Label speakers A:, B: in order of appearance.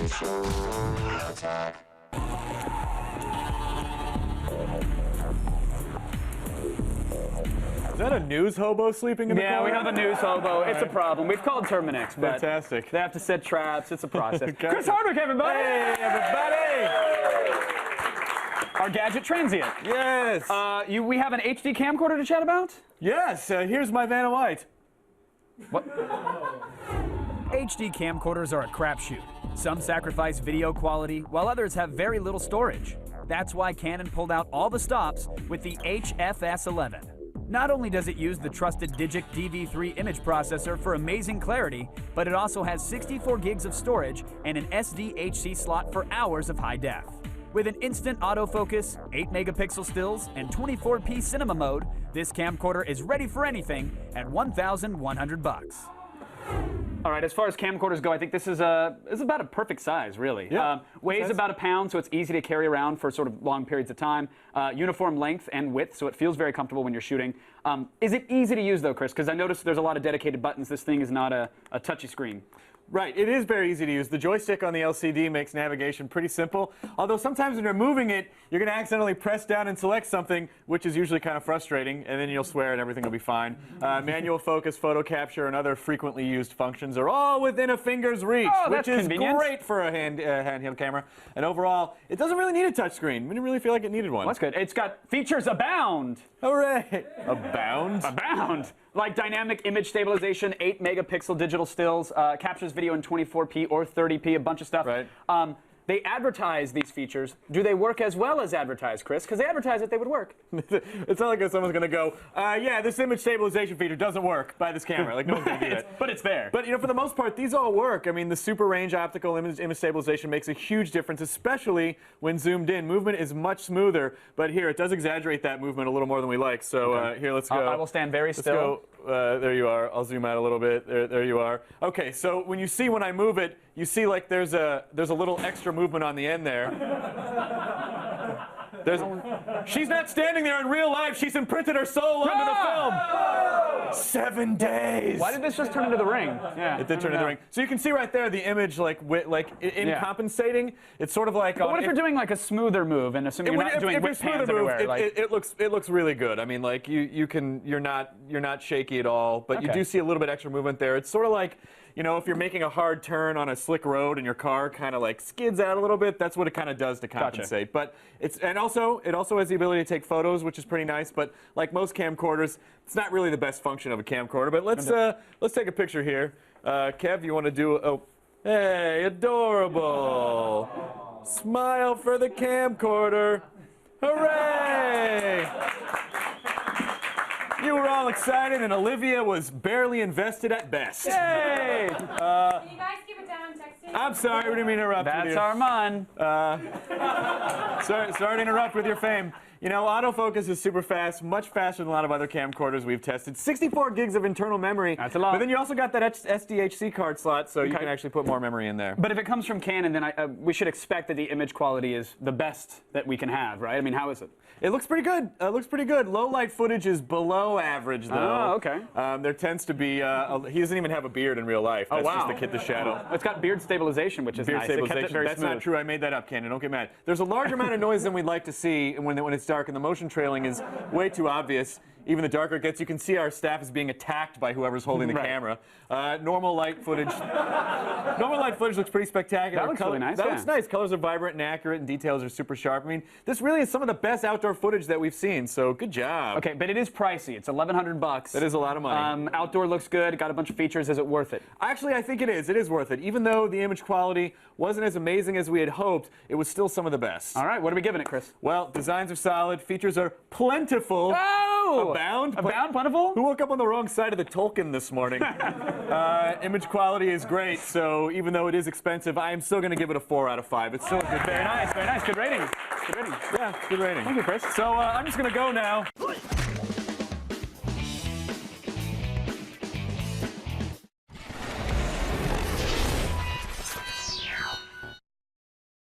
A: Is that a news hobo sleeping in the corner?
B: Yeah, we have a news hobo. It's a problem. We've called Terminix, but
A: fantastic.
B: They have to set traps. It's a process.
A: Gotcha.
B: Chris Hardwick, everybody!
A: Hey, everybody!
B: Our gadget transient.
A: Yes.
B: We have an HD camcorder to chat about?
A: Yes. Here's my Vanna White.
B: What?
C: HD camcorders are a crapshoot. Some sacrifice video quality, while others have very little storage. That's why Canon pulled out all the stops with the HFS11. Not only does it use the trusted Digic DV3 image processor for amazing clarity, but it also has 64 gigs of storage and an SDHC slot for hours of high def. With an instant autofocus, 8 megapixel stills, and 24p cinema mode, this camcorder is ready for anything at $1,100.
B: All right, as far as camcorders go, I think this is about a perfect size, really.
A: Yeah,
B: weighs about a pound, so it's easy to carry around for sort of long periods of time. Uniform length and width, so it feels very comfortable when you're shooting. Is it easy to use, though, Chris? Because I noticed there's a lot of dedicated buttons. This thing is not a touchy screen.
A: Right, it is very easy to use. The joystick on the LCD makes navigation pretty simple, although sometimes when you're moving it, you're going to accidentally press down and select something, which is usually kind of frustrating, and then you'll swear and everything will be fine. Manual focus, photo capture, and other frequently used functions are all within a finger's reach, which is great for a handheld camera. And overall, it doesn't really need a touchscreen. We didn't really feel like it needed one.
B: Well, that's good. It's got features abound.
A: Hooray! Abound?
B: Abound. Like dynamic image stabilization, 8 megapixel digital stills, captures video in 24p or 30p, a bunch of stuff.
A: Right.
B: They advertise these features. Do they work as well as advertised, Chris? Because they advertise that they would work.
A: It's not like someone's going to go, yeah, this image stabilization feature doesn't work by this camera. Like, no one's going to do that.
B: But it's there.
A: But, you know, for the most part, these all work. I mean, the super range optical image stabilization makes a huge difference, especially when zoomed in. Movement is much smoother, but here, it does exaggerate that movement a little more than we like. So here, let's go.
B: I will stand very still.
A: There you are. I'll zoom out a little bit. There you are. Okay, so when you see when I move it, you see like there's a little extra movement on the end there. She's not standing there in real life. She's imprinted her soul onto the film. 7 days.
B: Why did this just turn into The Ring? Yeah,
A: it did turn into The Ring. So you can see right there the image like compensating. It's sort of like.
B: But what if you're doing like a smoother move and assuming you're not doing whip pans everywhere?
A: It looks really good. I mean, like you're not shaky at all, but you do see a little bit extra movement there. It's sort of like, you know, if you're making a hard turn on a slick road and your car kind of like skids out a little bit, that's what it kind of does to compensate. Gotcha. But it also has the ability to take photos, which is pretty nice. But like most camcorders, it's not really the best function of a camcorder. But let's take a picture here. Kev, you want to do? Oh, hey, adorable! Smile for the camcorder! Hooray! You were all excited, and Olivia was barely invested at best.
B: Yay!
D: Can you guys keep it down and texting?
A: I'm sorry, we didn't mean to interrupt you.
B: That's Armand.
A: Sorry to interrupt with your fame. You know, autofocus is super fast, much faster than a lot of other camcorders we've tested. 64 gigs of internal memory.
B: That's a lot.
A: But then you also got that SDHC card slot, so you can actually put more memory in there.
B: But if it comes from Canon, then we should expect that the image quality is the best that we can have, right? I mean, how is it?
A: It looks pretty good. Low light footage is below average, though.
B: Oh, okay.
A: There tends to be. He doesn't even have a beard in real life. That's just the kid the shadow.
B: It's got beard stabilization, which is nice.
A: Stabilization.
B: It kept it very
A: That's
B: smooth.
A: not true. I made that up, Canon. Don't get mad. There's a larger amount of noise than we'd like to see when it's dark, and the motion trailing is way too obvious. Even the darker it gets, you can see our staff is being attacked by whoever's holding the camera. Normal light footage looks pretty spectacular.
B: That looks really nice.
A: That looks nice. Colors are vibrant and accurate, and details are super sharp. I mean, this really is some of the best outdoor footage that we've seen. So good job.
B: Okay, but it is pricey. It's $1,100.
A: That is a lot of money.
B: Outdoor looks good. Got a bunch of features. Is it worth it?
A: Actually, I think it is. It is worth it. Even though the image quality wasn't as amazing as we had hoped, it was still some of the best.
B: All right, what are we giving it, Chris?
A: Well, designs are solid. Features are plentiful.
B: Oh!
A: Abound,
B: plentiful?
A: Who woke up on the wrong side of the Tolkien this morning? Image quality is great, so even though it is expensive, I am still going to give it a 4 out of 5. It's still a good.
B: Very nice, very nice. Good rating. Good rating.
A: Yeah, good rating.
B: Thank you, Chris.
A: So I'm just going to go now.